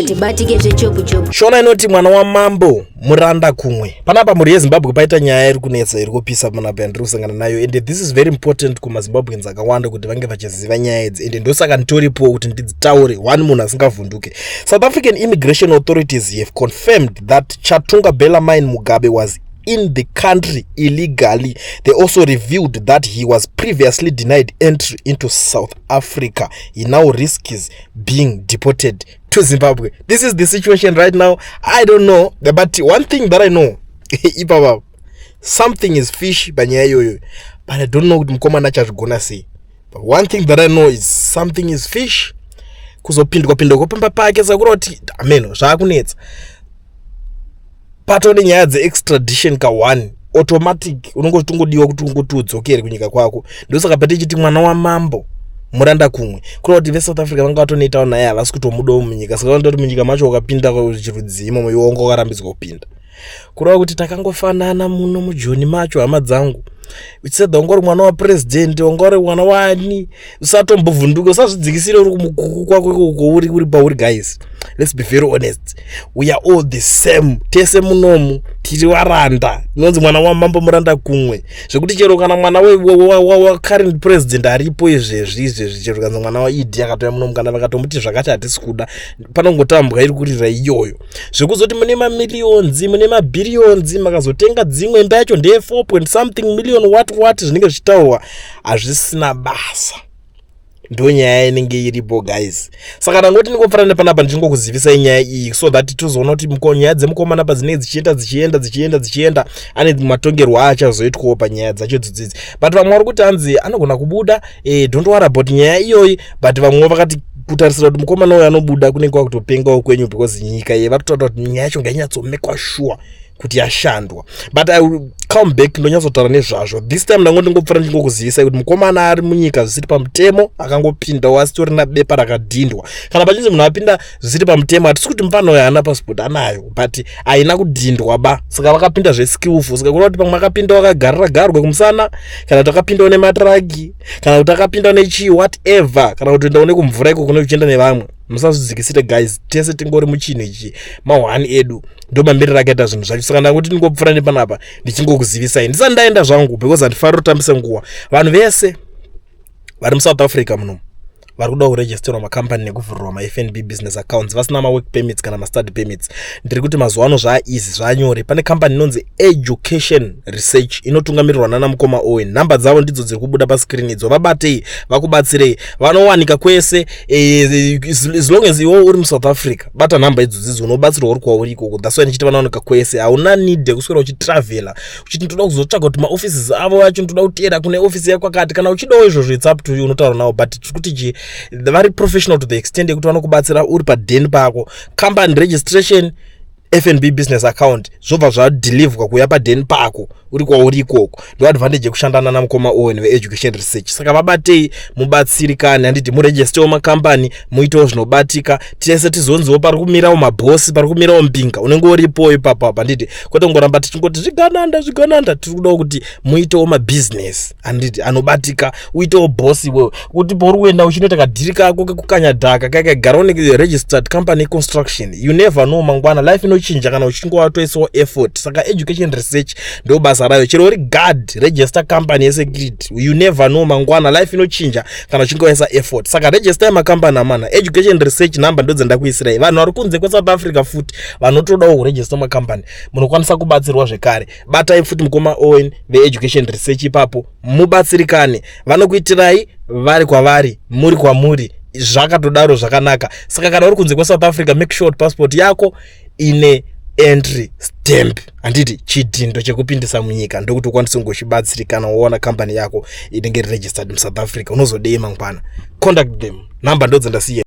atibatike zvechopu chopu. Shona inoti mwana wa mambo muranda kumwe. Panapa muri yeZimbabwe paita nyaya iri kunetsa iri kupisa panapa ndiri kusangana nayo, and this is very important kumaZimbabweans akawanda kuti vange vachiziva nyaya idzi, and ndosaka nditoripo kuti ndidzitaure one munhu asingavhunduke. South African immigration authorities have confirmed that Chatunga Bellarmine Mugabe was in the country illegally. They also revealed that he was previously denied entry into South Africa. He now risks being deported to Zimbabwe. This is the situation right now. I don't know, but one thing that I know, something is fish, but I don't know what I'm gonna say. But one thing that I know is something is fish. Kuzopindwa kopamba pake zakuroti ameno zvakunetsa. Patone nyaya dzeextradition ka1 automatic unongotongodiwa kuti ungotudzokere kunyika kwako. Ndosaka pati chiti mwana wa mambo muranda kumwe. Kuri kuti veSouth Africa vanga vatonoitawo naye havasi kutomudawo munyika. Saka vanoti munyika macho ukapinda chirudzimo muongo wakarambiswa kupinda. Kureva kuti takangofanana muno mujoni macho hama dzangu. Uchiseda ungori mwana wa president, ungori mwana wani, usatombovhunduka, usazvidzikisire uri kumukuku kwako uri pauri guys. Let's be very honest. We are all the same. Tese munomu tiri waranda. Inonzi mwana wa mambo muranda kumwe. Zvekuti chero kana mwana wa current president aripo izvezvi chero kana mwana wa Idi akatoya munomu kana vakatomuti zvakati hatisi kuda, panongotambwa iri kurira iyoyo. Zvekuzoti mune mamillions, mune mabillions, makazotenga dzimwe imba yacho ndeye 4 point something million what zvinenge zvichitaurwa hazvisina basa. Ndo nyaya inenge iripo guys. Saka ndangoti ndingofarana panapa ndichingokuzivisai nyaya iyi so that tizoona kuti nyaya dzemukomana padzinenge dzichienda ane matongerwo achazoitwawo panyaya dzacho dzidzidzi. But vamwe vari kuti hanzi anogona kubuda, don't worry about nyaya iyoyi, but vamwe vakati kutarisira kuti mukomana uyu anobuda kunenge kwakutopengawo kwenyu because nyika iyi vatotaura kuti nyaya yacho ngainyatsomakwa sure kuti yashandwa. But I will come back ndonyatsotaura nezvazvo. This time ndangopfura ndingokuzivisai kuti mukomana ari munyika zvisiri pamutemo akangopindawo asitorina bepa rakadhindwa. Kana pachinzi munhu apinda zvisiri pamutemo hatisi kuti mufana uyu haana passport, anayo but haina kudhindwa ba. Saka vakapinda zveskillful. Saka kureva kuti pamwe akapinda akagarira garwe kumusana, kana kuti akapindawo nematragi, kana kuti akapindawo nechi whatever, kana kuti ndaone kumvura iko kune kuchienda nevamwe. Musazvidzikisire guys, tese tingori muchinhu ichi mahwani edu ndo mambiri rakaita zvinhu zvacho. Saka ndakuti ndingopfura nepanapa ndichingokuzivisai ndisati ndaenda zvangu because handifari kutambisa nguva. Vanhu vese vari muSouth Africa muno vari kuda kuregisterwa makambani nekuvhurirwa maFNB business accounts vasina mawork permits kana mastudy permits. Ndiri kuti mazuva ano zvaaeasy, zvanyore. Pane kambani inonzi Education Research inotungamirirwa nana mukoma Owen. Namba dzavo ndidzo dziri kubuda pascreen idzo. Vabatei vakubatsirei, vanowanika kwese as long as iwe uri muSouth Africa. Bata namba idzodzidzo unobatsirwa uri kwauri ikoko. That's why ndichiti vanowanika kwese. Hauna need yekuswera uchitravela uchiti ndoda kuzotsvaga kuti maoffices avo acho ndoda kuteera kune office yakwakati. Kana uchidawo izvozvo it's up to you, unotaura navo, but kuti very professional to the extent yekuti vanokubatsira uri padeni pako. Company registration, FNB business account zvobva zvadeliverwa kuya padeni pako uri kwauri ikoko. Ndo advantage yekushandana namukoma Owen veEducation Research. Saka vabatei mubatsirikane, handiti muregistewo makambani, muitewo zvinobatika. Tese tizonziwo pari kumirawo mabhosi, pari kumirawo mbinga, unenge uripo ipapo. Handiti kwete kungoramba tichingoti zvigananda. Tiri kudawo kuti muitewo mabusiness handiti anobatika, uitewo bosi iwewe. Kuti pori kuenda uchinoita kadhiri kako kekukanya dhaka kakagara une registered company construction. You never know mangwana life inochinja kana uchinge watoisawo effort. Saka Education Research ndo basa rayo. Chero uri guard register company yesecurity, you never know mangwana life inochinja kana uchinge waisa effort. Saka register makambani amana. Education Research namba ndo dzendakuisirai. Vanhu vari kunze kweSouth Africa futi vanotodawo kuregister makambani munokwanisa kubatsirwa zvekare. Batai futi mukoma Owen veEducation Research ipapo mubatsirikane. Vanokuitirai vari kwavari, muri kwamuri, zvakatodaro zvakanaka. Saka kana uri kunze kweSouth Africa, make sure passport yako ine entry stamp, handiti chidhindo chekupindisa munyika, ndokuti ukwanise kungochibatsirikana waona company yako inenge registered muSouth Africa. Unozodei mangwana. Contact them. Namba ndo dzandasiya.